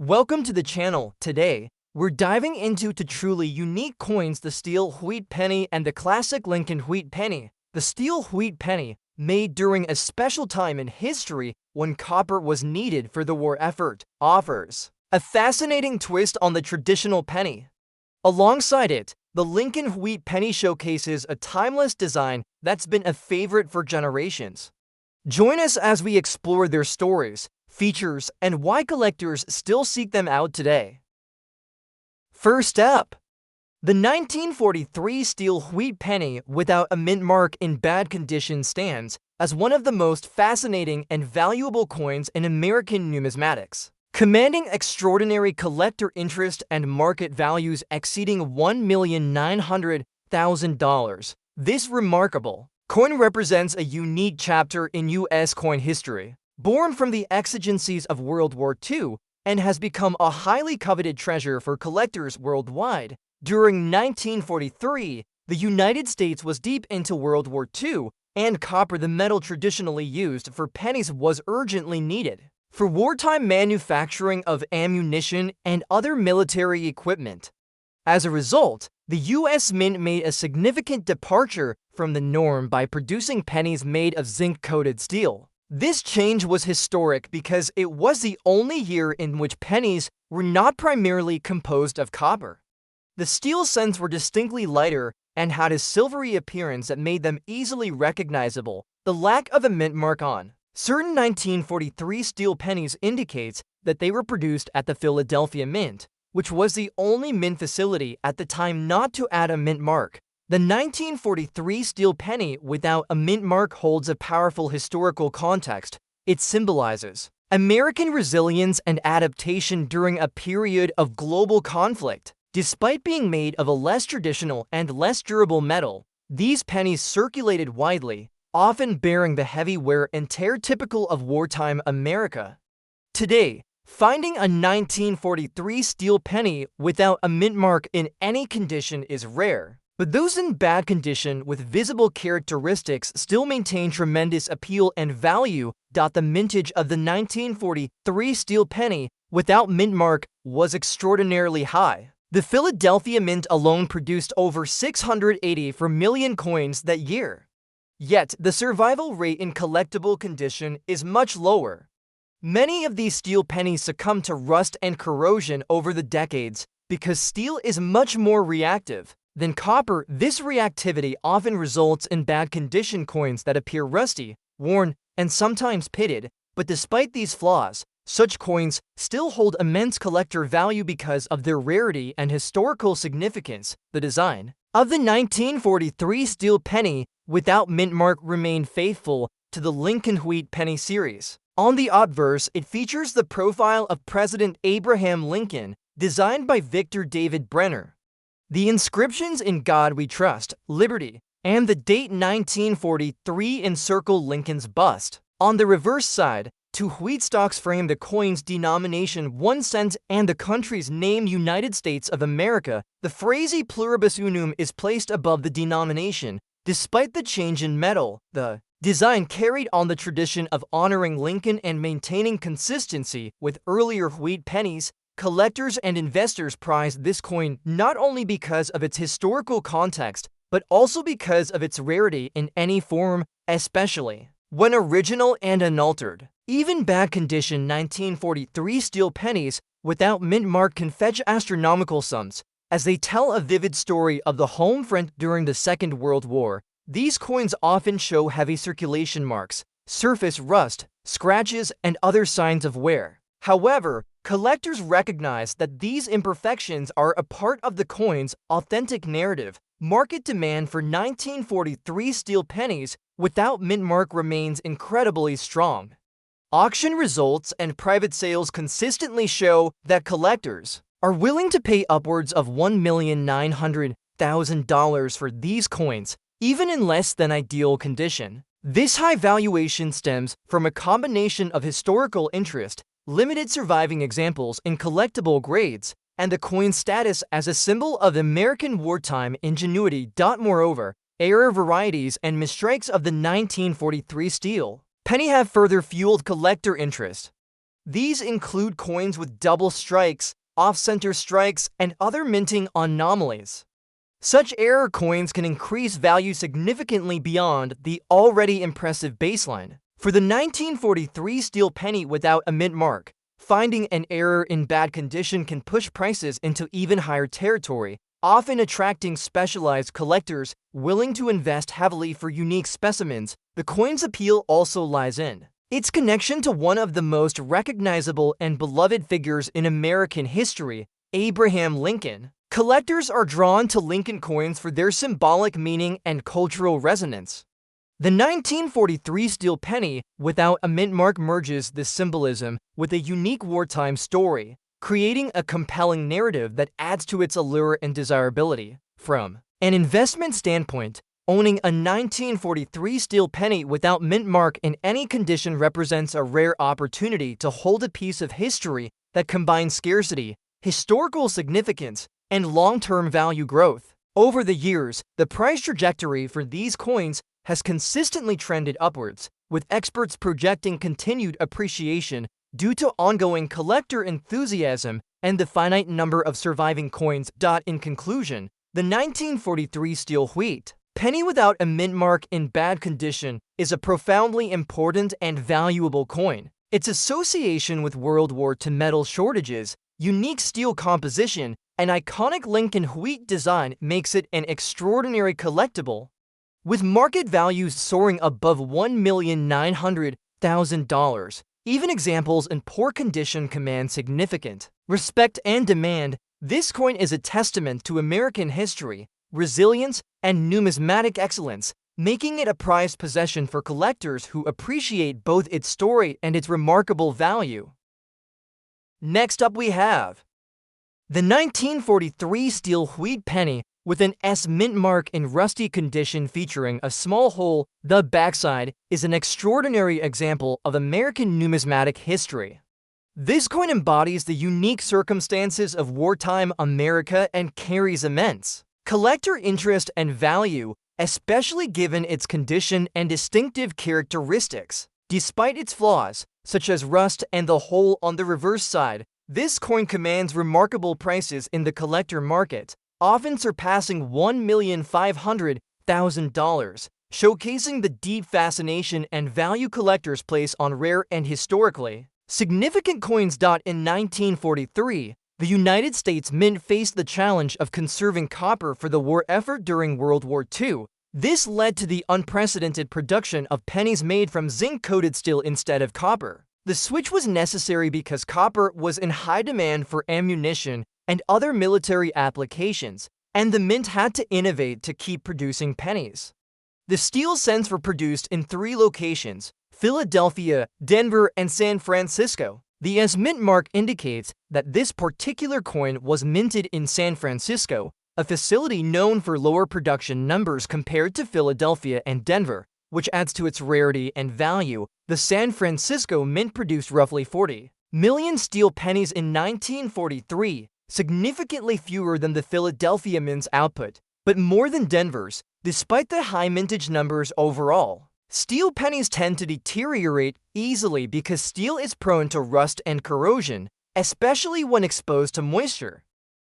Welcome to the channel. Today, we're diving into two truly unique coins, the steel wheat penny and the classic Lincoln wheat penny. The steel wheat penny, made during a special time in history when copper was needed for the war effort, offers a fascinating twist on the traditional penny. Alongside it, the Lincoln wheat penny showcases a timeless design that's been a favorite for generations. Join us as we explore their stories, features, and why collectors still seek them out today. First up, the 1943 steel wheat penny without a mint mark in bad condition stands as one of the most fascinating and valuable coins in American numismatics, commanding extraordinary collector interest and market values exceeding $1,900,000. This remarkable coin represents a unique chapter in U.S. coin history, born from the exigencies of World War II, and has become a highly coveted treasure for collectors worldwide. During 1943, the United States was deep into World War II, and copper, the metal traditionally used for pennies, was urgently needed for wartime manufacturing of ammunition and other military equipment. As a result, the U.S. Mint made a significant departure from the norm by producing pennies made of zinc-coated steel. This change was historic because it was the only year in which pennies were not primarily composed of copper. The steel cents were distinctly lighter and had a silvery appearance that made them easily recognizable. The lack of a mint mark on certain 1943 steel pennies indicates that they were produced at the Philadelphia Mint, which was the only mint facility at the time not to add a mint mark. The 1943 steel penny without a mint mark holds a powerful historical context. It symbolizes American resilience and adaptation during a period of global conflict. Despite being made of a less traditional and less durable metal, these pennies circulated widely, often bearing the heavy wear and tear typical of wartime America. Today, finding a 1943 steel penny without a mint mark in any condition is rare. But those in bad condition with visible characteristics still maintain tremendous appeal and value. The mintage of the 1943 steel penny without mint mark was extraordinarily high. The Philadelphia Mint alone produced over 684 million coins that year. Yet, the survival rate in collectible condition is much lower. Many of these steel pennies succumb to rust and corrosion over the decades because steel is much more reactive than copper. This reactivity often results in bad condition coins that appear rusty, worn, and sometimes pitted. But despite these flaws, such coins still hold immense collector value because of their rarity and historical significance. The design of the 1943 steel penny without mint mark remained faithful to the Lincoln wheat penny series. On the obverse, it features the profile of President Abraham Lincoln, designed by Victor David Brenner. The inscriptions "In God We Trust," "Liberty," and the date 1943 encircle Lincoln's bust. On the reverse side, two wheat stalks frame the coin's denomination 1 cent and the country's name, United States of America. The phrase "E pluribus unum" is placed above the denomination. Despite the change in metal, the design carried on the tradition of honoring Lincoln and maintaining consistency with earlier wheat pennies. Collectors and investors prize this coin not only because of its historical context, but also because of its rarity in any form, especially when original and unaltered. Even bad condition 1943 steel pennies without mint mark can fetch astronomical sums, as they tell a vivid story of the home front during the Second World War. These coins often show heavy circulation marks, surface rust, scratches, and other signs of wear. However, collectors recognize that these imperfections are a part of the coin's authentic narrative. Market demand for 1943 steel pennies without mint mark remains incredibly strong. Auction results and private sales consistently show that collectors are willing to pay upwards of $1,900,000 for these coins, even in less than ideal condition. This high valuation stems from a combination of historical interest, limited surviving examples in collectible grades, and the coin's status as a symbol of American wartime ingenuity. Moreover, rare varieties and misstrikes of the 1943 steel penny have further fueled collector interest. These include coins with double strikes, off-center strikes, and other minting anomalies. Such error coins can increase value significantly beyond the already impressive baseline. For the 1943 steel penny without a mint mark, finding an error in bad condition can push prices into even higher territory, often attracting specialized collectors willing to invest heavily for unique specimens. The coin's appeal also lies in its connection to one of the most recognizable and beloved figures in American history, Abraham Lincoln. Collectors are drawn to Lincoln coins for their symbolic meaning and cultural resonance. The 1943 steel penny without a mint mark merges this symbolism with a unique wartime story, creating a compelling narrative that adds to its allure and desirability. From an investment standpoint, owning a 1943 steel penny without mint mark in any condition represents a rare opportunity to hold a piece of history that combines scarcity, historical significance, and long-term value growth. Over the years, the price trajectory for these coins has consistently trended upwards, with experts projecting continued appreciation due to ongoing collector enthusiasm and the finite number of surviving coins. In conclusion, the 1943 steel wheat penny without a mint mark in bad condition is a profoundly important and valuable coin. Its association with World War II metal shortages, unique steel composition, and iconic Lincoln wheat design makes it an extraordinary collectible. With market values soaring above $1,900,000, even examples in poor condition command significant respect and demand. This coin is a testament to American history, resilience, and numismatic excellence, making it a prized possession for collectors who appreciate both its story and its remarkable value. Next up we have the 1943 steel wheat penny with an S mint mark in rusty condition featuring a small hole. The backside is an extraordinary example of American numismatic history. This coin embodies the unique circumstances of wartime America and carries immense collector interest and value, especially given its condition and distinctive characteristics. Despite its flaws, such as rust and the hole on the reverse side, this coin commands remarkable prices in the collector market, often surpassing $1,500,000, showcasing the deep fascination and value collectors place on rare and historically significant coins. In 1943, the United States Mint faced the challenge of conserving copper for the war effort during World War II. This led to the unprecedented production of pennies made from zinc-coated steel instead of copper. The switch was necessary because copper was in high demand for ammunition and other military applications, and the mint had to innovate to keep producing pennies. The steel cents were produced in 3 locations: Philadelphia, Denver, and San Francisco. The S mint mark indicates that this particular coin was minted in San Francisco, a facility known for lower production numbers compared to Philadelphia and Denver, which adds to its rarity and value. The San Francisco Mint produced roughly 40 million steel pennies in 1943, significantly fewer than the Philadelphia Mint's output, but more than Denver's. Despite the high mintage numbers overall, steel pennies tend to deteriorate easily because steel is prone to rust and corrosion, especially when exposed to moisture.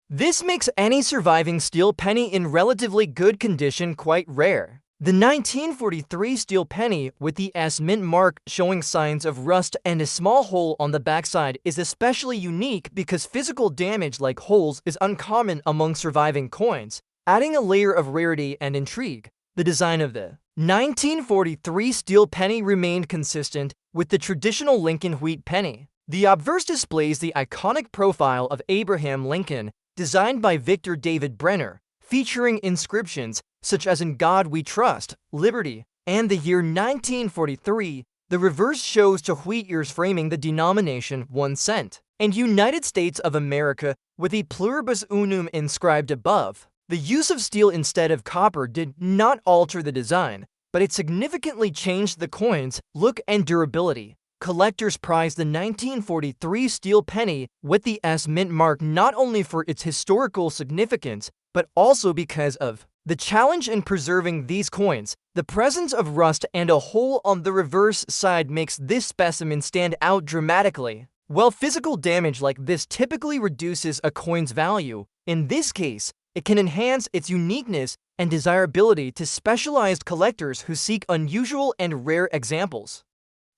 This makes any surviving steel penny in relatively good condition quite rare. The 1943 steel penny with the S mint mark showing signs of rust and a small hole on the backside is especially unique because physical damage like holes is uncommon among surviving coins, adding a layer of rarity and intrigue. The design of the 1943 steel penny remained consistent with the traditional Lincoln wheat penny. The obverse displays the iconic profile of Abraham Lincoln, designed by Victor David Brenner, featuring inscriptions such as "In God We Trust," "Liberty," and the year 1943. The reverse shows to wheat ears framing the denomination 1 cent, and United States of America with a pluribus unum inscribed above. The use of steel instead of copper did not alter the design, but it significantly changed the coin's look and durability. Collectors prize the 1943 steel penny with the S mint mark not only for its historical significance, but also because of the challenge in preserving these coins. The presence of rust and a hole on the reverse side makes this specimen stand out dramatically. While physical damage like this typically reduces a coin's value, in this case, it can enhance its uniqueness and desirability to specialized collectors who seek unusual and rare examples.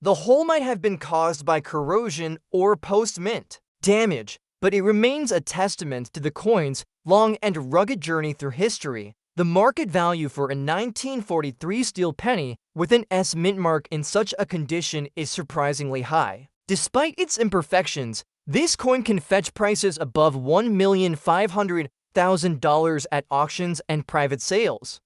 The hole might have been caused by corrosion or post-mint damage, but it remains a testament to the coin's long and rugged journey through history. The market value for a 1943 steel penny with an S mint mark in such a condition is surprisingly high. Despite its imperfections, this coin can fetch prices above $1,500,000 at auctions and private sales.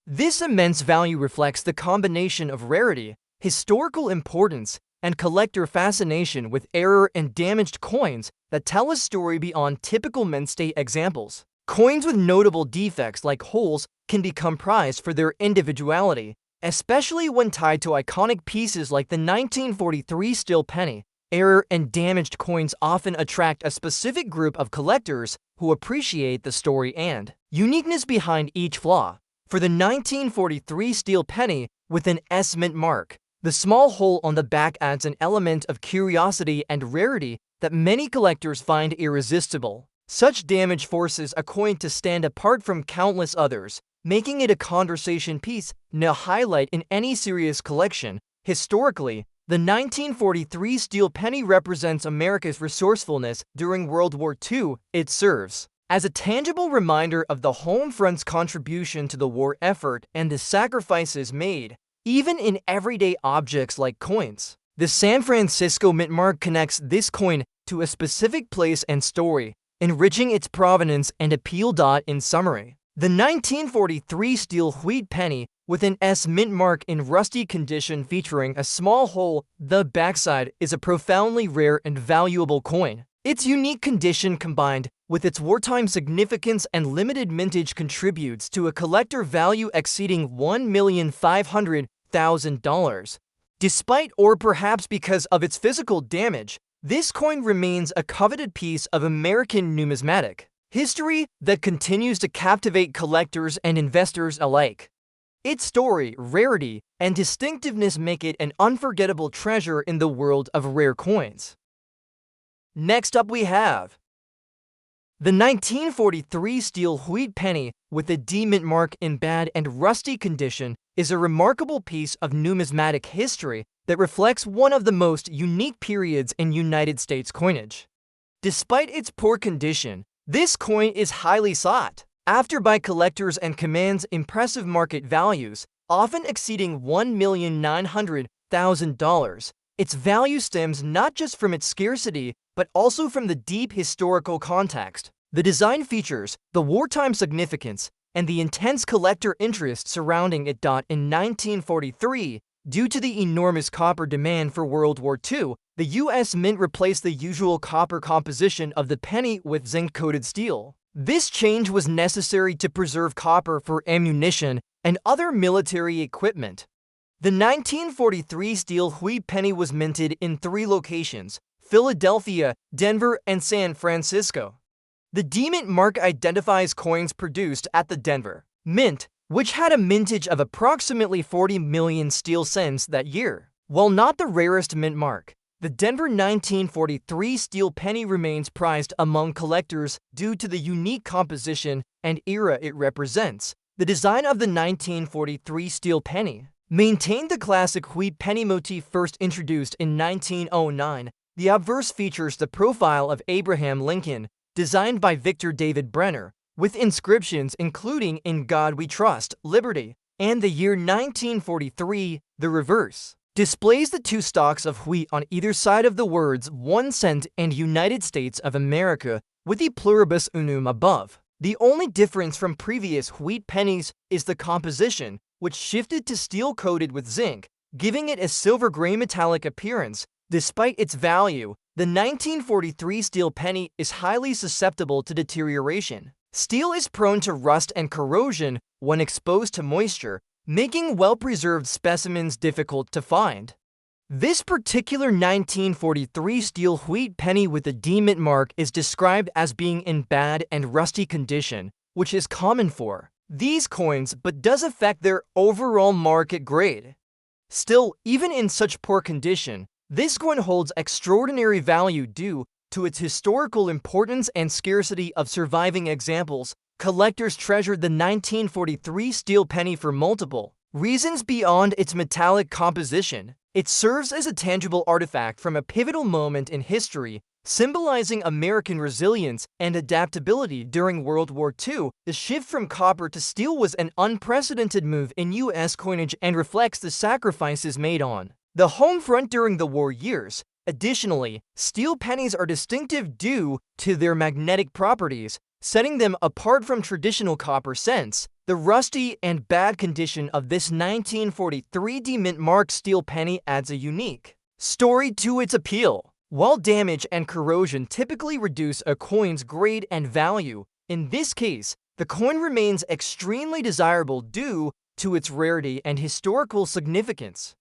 This immense value reflects the combination of rarity, historical importance, and collector fascination with error and damaged coins that tell a story beyond typical mint state examples. Coins with notable defects like holes can become prized for their individuality, especially when tied to iconic pieces like the 1943 steel penny. Error and damaged coins often attract a specific group of collectors who appreciate the story and uniqueness behind each flaw. For the 1943 steel penny with an S mint mark, the small hole on the back adds an element of curiosity and rarity that many collectors find irresistible. Such damage forces a coin to stand apart from countless others, making it a conversation piece and a highlight in any serious collection. Historically, the 1943 steel penny represents America's resourcefulness during World War II. It serves as a tangible reminder of the home front's contribution to the war effort and the sacrifices made, even in everyday objects like coins. The San Francisco mint mark connects this coin to a specific place and story, enriching its provenance and appeal. In summary, the 1943 steel wheat penny with an S mint mark in rusty condition featuring a small hole, the backside, is a profoundly rare and valuable coin. Its unique condition combined with its wartime significance and limited mintage contributes to a collector value exceeding $1,500,000. Despite or perhaps because of its physical damage, this coin remains a coveted piece of American numismatic history that continues to captivate collectors and investors alike. Its story, rarity, and distinctiveness make it an unforgettable treasure in the world of rare coins. Next up we have the 1943 steel wheat penny with a D mint mark in bad and rusty condition is a remarkable piece of numismatic history that reflects one of the most unique periods in United States coinage. Despite its poor condition, this coin is highly sought after by collectors and commands impressive market values, often exceeding $1,900,000. Its value stems not just from its scarcity, but also from the deep historical context, the design features, the wartime significance, and the intense collector interest surrounding it. In 1943, due to the enormous copper demand for World War II, the U.S. Mint replaced the usual copper composition of the penny with zinc-coated steel. This change was necessary to preserve copper for ammunition and other military equipment. The 1943 steel wheat penny was minted in 3 locations: Philadelphia, Denver, and San Francisco. The D-Mint mark identifies coins produced at the Denver Mint, which had a mintage of approximately 40 million steel cents that year. While not the rarest mint mark, the Denver 1943 steel penny remains prized among collectors due to the unique composition and era it represents. The design of the 1943 steel penny maintained the classic wheat penny motif first introduced in 1909. The obverse features the profile of Abraham Lincoln, designed by Victor David Brenner, with inscriptions including "In God We Trust, Liberty," and the year 1943. The reverse displays the 2 stalks of wheat on either side of the words 1 cent and United States of America, with the pluribus unum above. The only difference from previous wheat pennies is the composition, which shifted to steel coated with zinc, giving it a silver gray metallic appearance. Despite its value, the 1943 steel penny is highly susceptible to deterioration. Steel is prone to rust and corrosion when exposed to moisture, making well-preserved specimens difficult to find. This particular 1943 steel wheat penny with the D-Mint mark is described as being in bad and rusty condition, which is common for these coins but does affect their overall market grade. Still, even in such poor condition, This coin holds extraordinary value due to its historical importance and scarcity of surviving examples. Collectors treasured the 1943 steel penny for multiple reasons beyond its metallic composition. It serves as a tangible artifact from a pivotal moment in history, symbolizing American resilience and adaptability during World War II. The shift from copper to steel was an unprecedented move in U.S. coinage and reflects the sacrifices made on the home front during the war years. Additionally, steel pennies are distinctive due to their magnetic properties, setting them apart from traditional copper cents. The rusty and bad condition of this 1943 demint mark steel penny adds a unique story to its appeal. While damage and corrosion typically reduce a coin's grade and value, in this case, the coin remains extremely desirable due to its rarity and historical significance.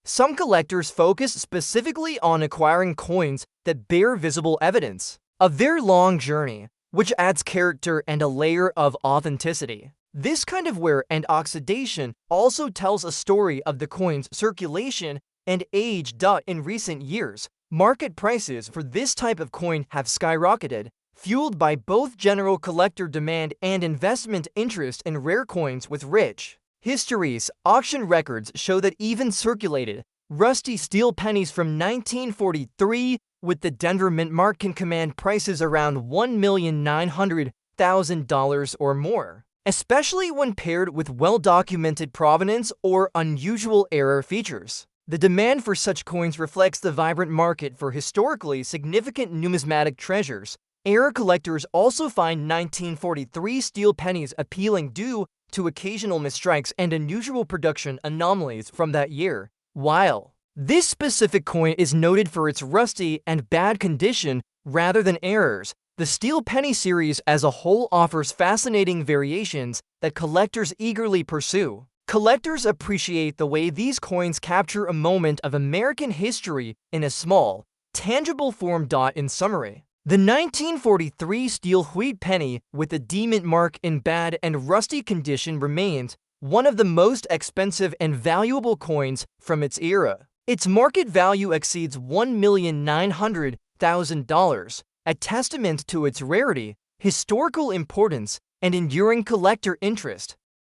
Some collectors focus specifically on acquiring coins that bear visible evidence of their long journey, which adds character and a layer of authenticity. This kind of wear and oxidation also tells a story of the coin's circulation and age. In recent years, market prices for this type of coin have skyrocketed, fueled by both general collector demand and investment interest in rare coins with rich histories. Auction records show that even circulated, rusty steel pennies from 1943 with the Denver Mint mark can command prices around $1,900,000 or more, especially when paired with well-documented provenance or unusual error features. The demand for such coins reflects the vibrant market for historically significant numismatic treasures. Error collectors also find 1943 steel pennies appealing due to occasional misstrikes and unusual production anomalies from that year. While this specific coin is noted for its rusty and bad condition rather than errors, the steel penny series as a whole offers fascinating variations that collectors eagerly pursue. Collectors appreciate the way these coins capture a moment of American history in a small, tangible form. In summary, the 1943 steel wheat penny with the demint mark in bad and rusty condition remains one of the most expensive and valuable coins from its era. Its market value exceeds $1,900,000, a testament to its rarity, historical importance, and enduring collector interest.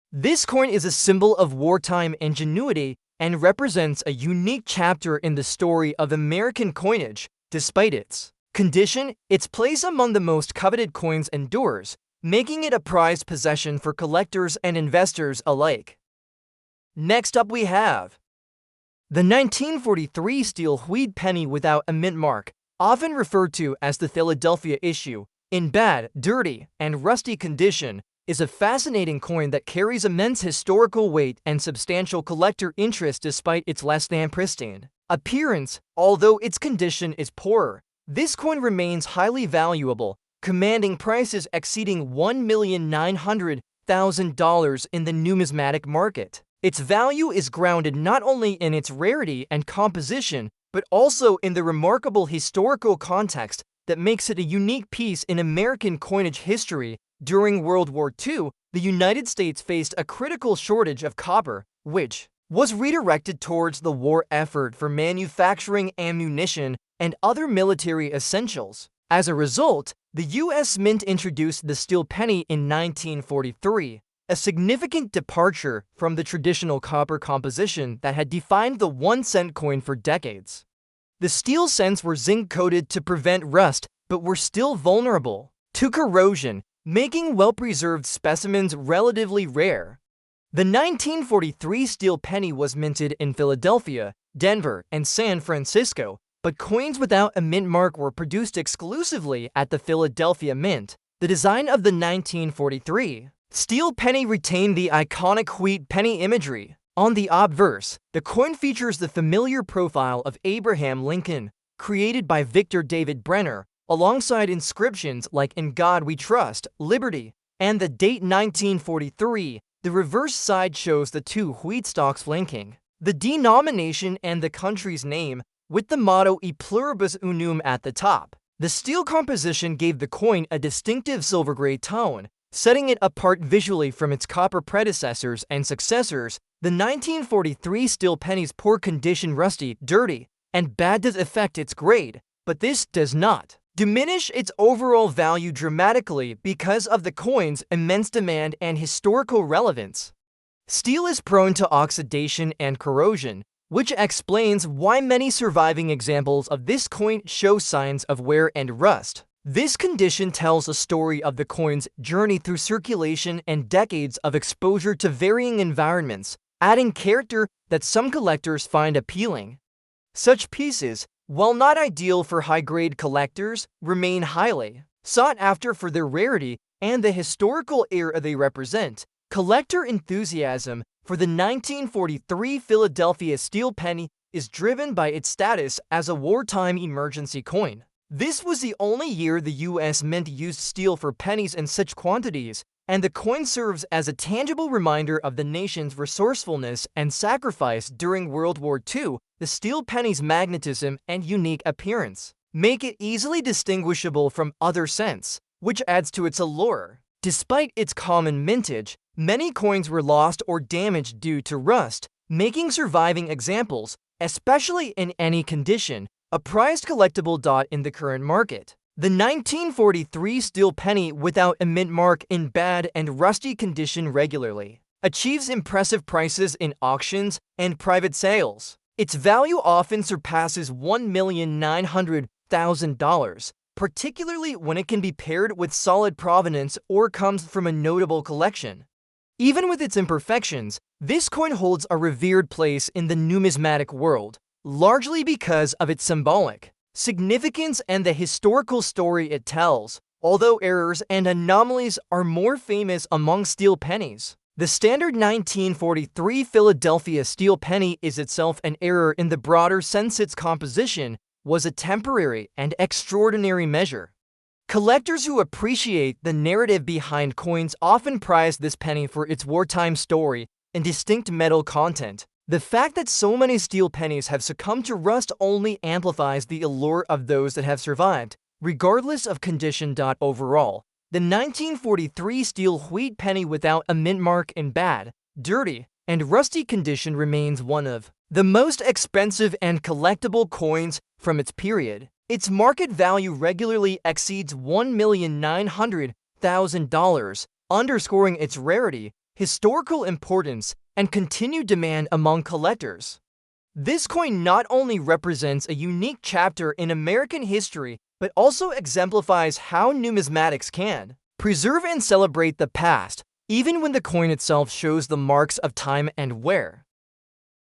This coin is a symbol of wartime ingenuity and represents a unique chapter in the story of American coinage. Despite its condition, its place among the most coveted coins endures, making it a prized possession for collectors and investors alike. Next up we have the 1943 steel wheat penny without a mint mark, often referred to as the Philadelphia issue, in bad, dirty, and rusty condition, is a fascinating coin that carries immense historical weight and substantial collector interest despite its less than pristine appearance. Although its condition is poorer, this coin remains highly valuable, commanding prices exceeding $1,900,000 in the numismatic market. Its value is grounded not only in its rarity and composition, but also in the remarkable historical context that makes it a unique piece in American coinage history. During World War II, the United States faced a critical shortage of copper, which was redirected towards the war effort for manufacturing ammunition and other military essentials. As a result, the U.S. Mint introduced the steel penny in 1943, a significant departure from the traditional copper composition that had defined the 1-cent coin for decades. The steel cents were zinc-coated to prevent rust, but were still vulnerable to corrosion, making well-preserved specimens relatively rare. The 1943 steel penny was minted in Philadelphia, Denver, and San Francisco, but coins without a mint mark were produced exclusively at the Philadelphia Mint. The design of the 1943 steel penny retained the iconic wheat penny imagery. On the obverse, the coin features the familiar profile of Abraham Lincoln, created by Victor David Brenner, alongside inscriptions like "In God We Trust," "Liberty," and the date 1943. The reverse side shows the two wheat stalks flanking the denomination and the country's name, with the motto "E pluribus unum" at the top. The steel composition gave the coin a distinctive silver-gray tone, setting it apart visually from its copper predecessors and successors. The 1943 steel penny's poor condition, rusty, dirty, and bad does affect its grade, but this does not diminish its overall value dramatically because of the coin's immense demand and historical relevance. Steel is prone to oxidation and corrosion, which explains why many surviving examples of this coin show signs of wear and rust. This condition tells a story of the coin's journey through circulation and decades of exposure to varying environments, adding character that some collectors find appealing. Such pieces, while not ideal for high-grade collectors, remain highly sought after for their rarity and the historical era they represent. Collector enthusiasm for the 1943 Philadelphia steel penny is driven by its status as a wartime emergency coin. This was the only year the U.S. Mint used steel for pennies in such quantities, and the coin serves as a tangible reminder of the nation's resourcefulness and sacrifice during World War II. The steel penny's magnetism and unique appearance make it easily distinguishable from other cents, which adds to its allure. Despite its common mintage, many coins were lost or damaged due to rust, making surviving examples, especially in any condition, a prized collectible. In the current market, the 1943 steel penny without a mint mark in bad and rusty condition regularly achieves impressive prices in auctions and private sales. Its value often surpasses $1,900,000, particularly when it can be paired with solid provenance or comes from a notable collection. Even with its imperfections, this coin holds a revered place in the numismatic world, largely because of its symbolic significance and the historical story it tells, although errors and anomalies are more famous among steel pennies. The standard 1943 Philadelphia steel penny is itself an error in the broader sense. Its composition was a temporary and extraordinary measure. Collectors who appreciate the narrative behind coins often prize this penny for its wartime story and distinct metal content. The fact that so many steel pennies have succumbed to rust only amplifies the allure of those that have survived, regardless of condition. Overall, the 1943 steel wheat penny without a mint mark in bad, dirty, and rusty condition remains one of the most expensive and collectible coins from its period. Its market value regularly exceeds $1,900,000, underscoring its rarity, historical importance, and continued demand among collectors. This coin not only represents a unique chapter in American history, but also exemplifies how numismatics can preserve and celebrate the past, even when the coin itself shows the marks of time and wear.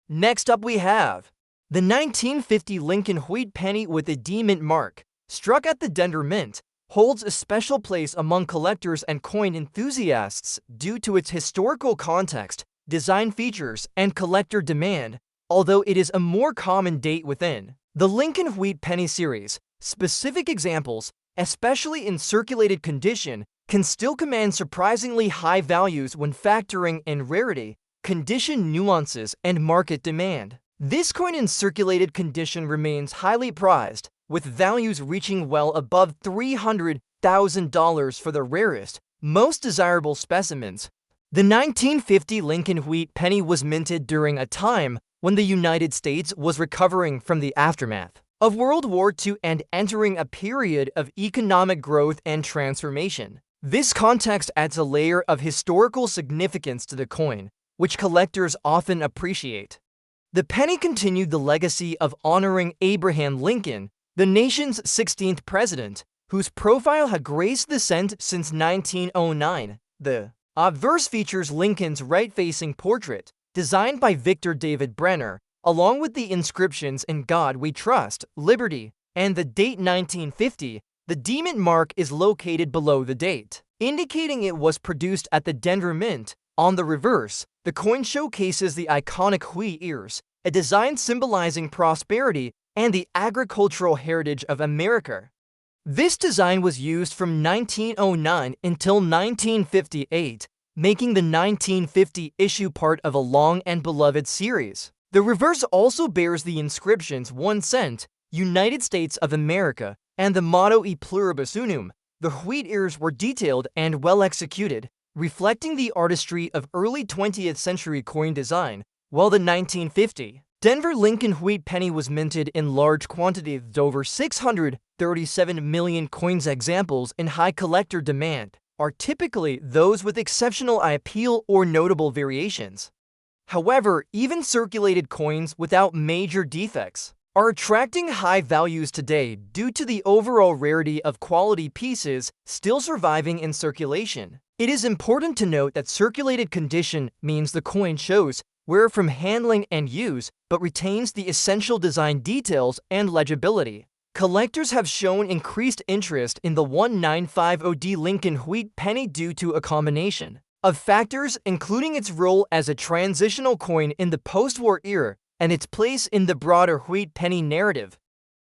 Next up we have the 1950 Lincoln Wheat penny with a D mint mark, struck at the Denver Mint, holds a special place among collectors and coin enthusiasts due to its historical context, design features, and collector demand, although it is a more common date within the Lincoln Wheat penny series. Specific examples, especially in circulated condition, can still command surprisingly high values when factoring in rarity, condition nuances, and market demand. This coin in circulated condition remains highly prized, with values reaching well above $300,000 for the rarest, most desirable specimens. The 1950 Lincoln Wheat penny was minted during a time when the United States was recovering from the aftermath of World War II and entering a period of economic growth and transformation. This context adds a layer of historical significance to the coin, which collectors often appreciate. The penny continued the legacy of honoring Abraham Lincoln, the nation's 16th president, whose profile had graced the cent since 1909. The obverse features Lincoln's right-facing portrait, designed by Victor David Brenner, along with the inscriptions "In God We Trust," "Liberty," and the date 1950. The D mint mark is located below the date, indicating it was produced at the Denver Mint. On the reverse, the coin showcases the iconic wheat ears, a design symbolizing prosperity and the agricultural heritage of America. This design was used from 1909 until 1958, making the 1950 issue part of a long and beloved series. The reverse also bears the inscriptions 1 cent, United States of America, and the motto E pluribus unum. The wheat ears were detailed and well executed, reflecting the artistry of early 20th century coin design, while the 1950 Denver Lincoln wheat penny was minted in large quantities, over 637 million coins. Examples in high collector demand are typically those with exceptional appeal or notable variations. However, even circulated coins without major defects are attracting high values today due to the overall rarity of quality pieces still surviving in circulation. It is important to note that circulated condition means the coin shows wear from handling and use, but retains the essential design details and legibility. Collectors have shown increased interest in the 1950 Lincoln wheat penny due to a combination of factors, including its role as a transitional coin in the post-war era and its place in the broader wheat penny narrative.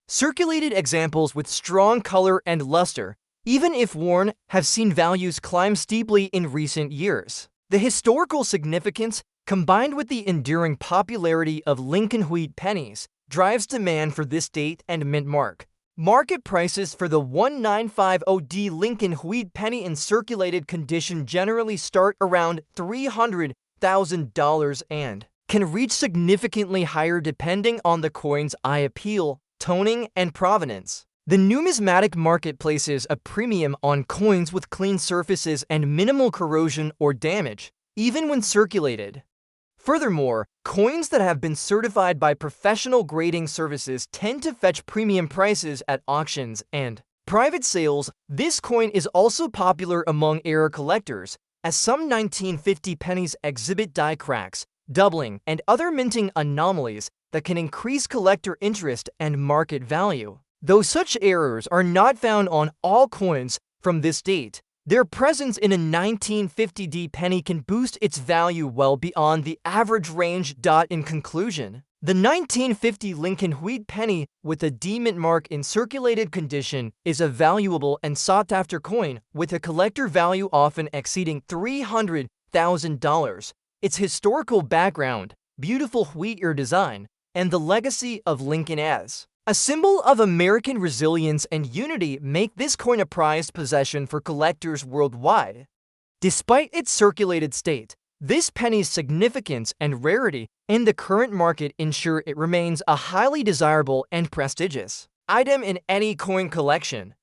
Circulated examples with strong color and luster, even if worn, have seen values climb steeply in recent years. The historical significance, combined with the enduring popularity of Lincoln wheat pennies, drives demand for this date and mint mark. Market prices for the 1950 Lincoln wheat penny in circulated condition generally start around $300,000 and can reach significantly higher depending on the coin's eye appeal, toning, and provenance. The numismatic market places a premium on coins with clean surfaces and minimal corrosion or damage, even when circulated. Furthermore, coins that have been certified by professional grading services tend to fetch premium prices at auctions and private sales. This coin is also popular among era collectors, as some 1950 pennies exhibit die cracks, doubling, and other minting anomalies that can increase collector interest and market value. Though such errors are not found on all coins from this date, their presence in a 1950 penny can boost its value well beyond the average range. In conclusion, the 1950 Lincoln wheat penny with a D mint mark in circulated condition is a valuable and sought-after coin with a collector value often exceeding $300,000. Its historical background, beautiful wheat ear design, and the legacy of Lincoln as a symbol of American resilience and unity make this coin a prized possession for collectors worldwide. Despite its circulated state, this penny's significance and rarity in the current market ensure it remains a highly desirable and prestigious item in any coin collection.